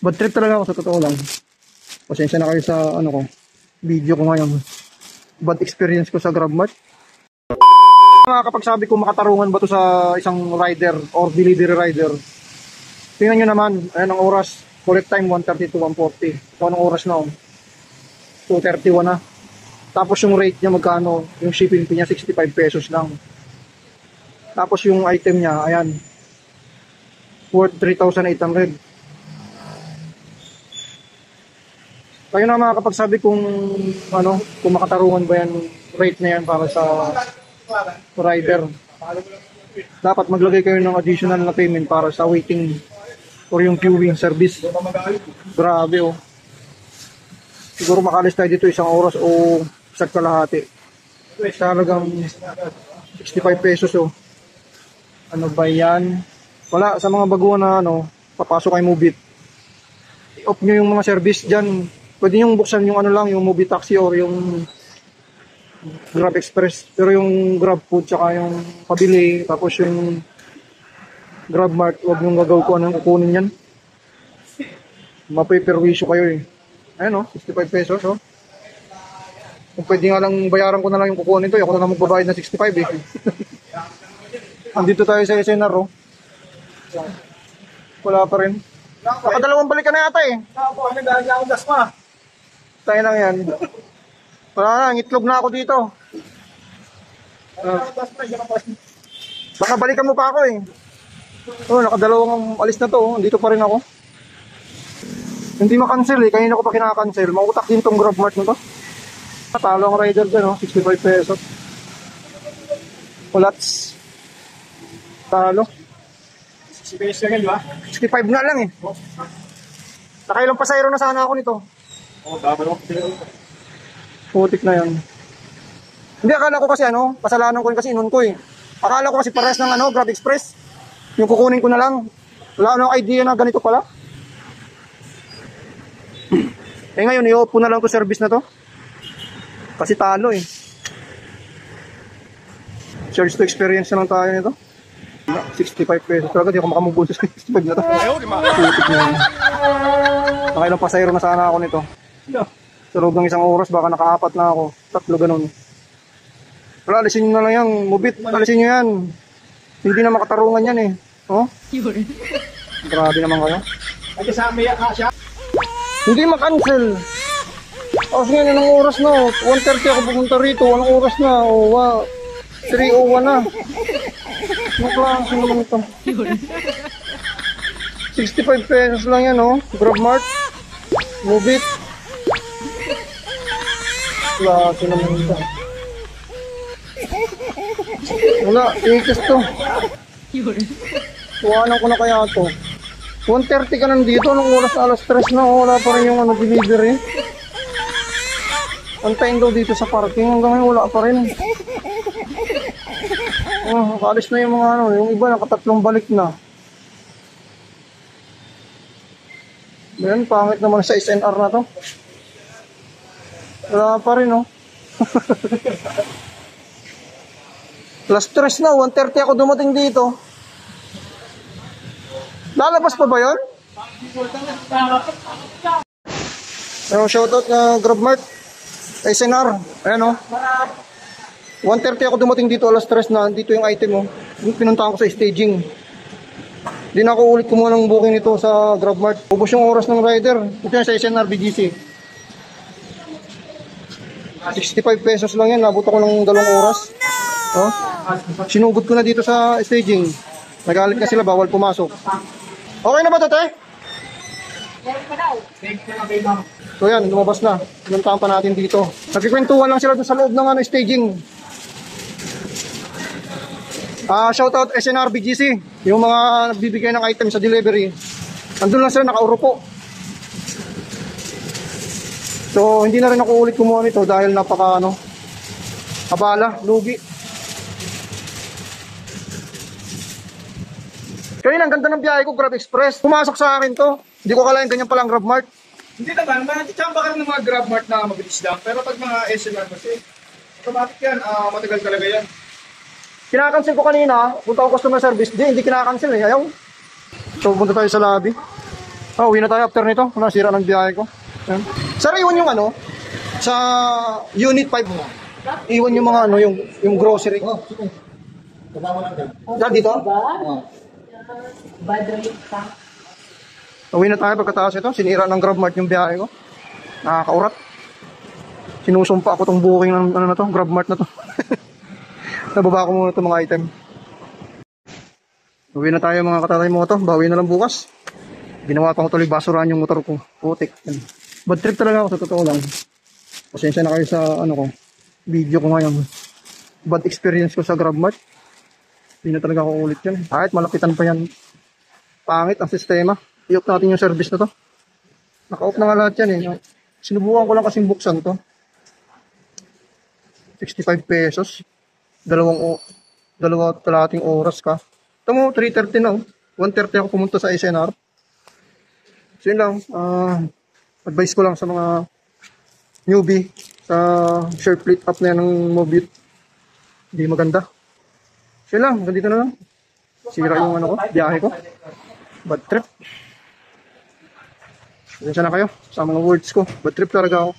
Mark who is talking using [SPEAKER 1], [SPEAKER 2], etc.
[SPEAKER 1] Bad trip talaga ako sa totoo lang. Pasensya na kayo sa ano ko, video ko ngayon. Bad experience ko sa GrabMart. Kapag sabi ko makatarungan ba to sa isang rider or delivery rider, tingnan nyo naman, ayan ang oras, correct time 1:30 to 1:40. So anong oras na 2:31 na. Tapos yung rate niya magkano, yung shipping fee niya 65 pesos lang. Tapos yung item niya, ayan, worth 3,800. Kayo na makakapagsabi kung ano, kung makatarungan ba yan rate na yan para sa rider. Dapat maglagay kayo ng additional na payment para sa waiting or yung queuing service. Grabe oh. Siguro makalis tayo dito isang oras o isa't kalahati. Talagang 65 pesos oh. Ano ba yan? Wala, sa mga baguhan na ano, papasok kay Mubit. I-off nyo yung mga service dyan. Pwede nyo buksan yung ano lang, yung Mubit Taxi or yung Grab Express. Pero yung Grab Food tsaka yung pabili, tapos yung Grab Mart, huwag nyo gagaw ko anong kukunin yan. Mapiperwisyo kayo eh. Ayan 65 pesos oh. Kung pwede nga lang bayaran ko na lang yung kukunin to, ako na lang magbabayad na 65 eh. Andito tayo sa SNR oh. Wala pa rin. Nakadalawang balik ka na yata eh.
[SPEAKER 2] Ano dahil akong gas pa.
[SPEAKER 1] Tayo lang yan. Wala na, itlog na ako dito. Baka balikan mo pa ako eh. Oh, nakadalawang alis na to oh. Dito pa rin ako. Hindi makancel eh, kanina ko pa kinakancel. Mautak din tong GrabMart na to. Talo ang rider dyan oh, 65 pesos. Ulats. Talo.
[SPEAKER 2] 60 pesos lang di ba?
[SPEAKER 1] 65 nga lang eh. Nakailang pasayro na sana ako nito.
[SPEAKER 2] Oo, dapat ako.
[SPEAKER 1] Putik na yan. Hindi, akala ko kasi ano, pasalanan ko rin kasi inon ko eh. Akala ko kasi pares ng ano, Grab Express. Yung kukunin ko na lang. Wala akong idea na ganito pala. Eh ngayon, i-off na lang ko service na to. Kasi talo eh. Search to experience na lang tayo nito. 65 pesos. Talaga di ako makamubun sa 65 na to. Putik na yan. Nakailang pasayro na sana ako nito. Sa loob ng isang oras, baka nakaapat na ako. Tatlo ganun. Wala, alisin nyo na lang yan. Mubit, alisin nyo yan. Hindi na makatarungan yan eh. Oh? Grabe naman kayo.
[SPEAKER 2] Ay, kasama yan siya.
[SPEAKER 1] Hindi makancel. Kasi ngayon anong oras na. 1:30 ako pumunta rito. Anong oras na? Oh, wow. 3:01 na. Ano klase naman ito? 65 pesos lang yan oh. GrabMart. Mubit. Klase naman ito. Wala, ikas to. Tuwanan ko na kaya to. 1:30 ka nandito, anong oras na alas 3 na, wala pa rin yung ano, delivery. Antayin daw dito sa parking, hanggang ngayon wala pa rin. Oh, nakaalis na yung mga ano, yung iba nakatatlong balik na. Ayan, pangit naman sa SNR na to. Wala pa rin oh. Alas 3 na, 1:30 ako dumating dito. Lalabas pa ba yun? Ayun, shoutout na GrabMart. SNR. Ayan o. 1:30 ako dumating dito, alas 3 na. Dito yung item o. Pinuntahan ko sa staging. Di na ako ulit kumuha ng booking nito sa GrabMart. Ubus yung oras ng rider. Ito yan sa SNR BGC. 65 pesos lang yan. Nabot ako ng 2 oras. Oh. Sinugod ko na dito sa staging. Nagalit na sila, bawal pumasok. Okay na ba ito, te? So yan, lumabas na. Pinuntahan pa natin dito. Nagkikwentuhan lang sila doon sa loob ng staging. Shoutout SNR BGC. Yung mga nagbibigay ng item sa delivery. Andun lang sila, nakaurupo. So hindi na rin ako ulit kumuha nito dahil napaka abala, lugi. Kaya ang ganda ng biyahe ko, Grab Express. Pumasok sa akin to. Hindi ko kalahin ganyan palang GrabMart.
[SPEAKER 2] Hindi naman, chamba ka rin ng mga GrabMart na mabilis lang. Pero pag mga SNR kasi, automatic yan, matagal talaga yan.
[SPEAKER 1] Kinakancel ko kanina, punta ko customer service. Hindi kinakancel eh, ayaw. So punta tayo sa lobby. Oh, uwi na tayo after nito. Nasira ng biyahe ko. Ayan. Sir, iwan yung ano, sa Unit 5 mo. Iwan yung mga ano, yung grocery.
[SPEAKER 3] Oh, sige. Kasama lang dyan.
[SPEAKER 1] Dito?
[SPEAKER 3] Oh.
[SPEAKER 1] Uwi na tayo pagkataas ito. Sinira ng GrabMart yung biyahe ko. Nakakaurat. Sinusumpa ako tong booking ng ano na to, GrabMart na to. Nababa ko muna itong mga item. Uwi na tayo mga katatay mo to. Bawi na lang bukas. Ginawa pa ko tuloy basurahan yung motor ko. Putik. Bad trip talaga ako sa totoo lang. Pasensya na kayo sa ano ko. Video ko ngayon. Bad experience ko sa GrabMart. Hindi na talaga ako ulit yan. Kahit malapitan pa yan. Pangit ang sistema. I-off natin yung service na to. Naka-off na nga lahat yan eh. Sinubukan ko lang kasing buksan to. 65 pesos. Dalawa kalahating oras ka. Ito mo, 3:30 na. 1:30 ako pumunta sa SNR. So yun lang. Advice ko lang sa mga newbie sa share plate up na yan ng Mobit. Hindi maganda. So yun lang. Ganito na lang. Sira yung ano ko, biyahe ko. Bad trip. Pasensya na kayo sa mga words ko. Bad trip talaga ako.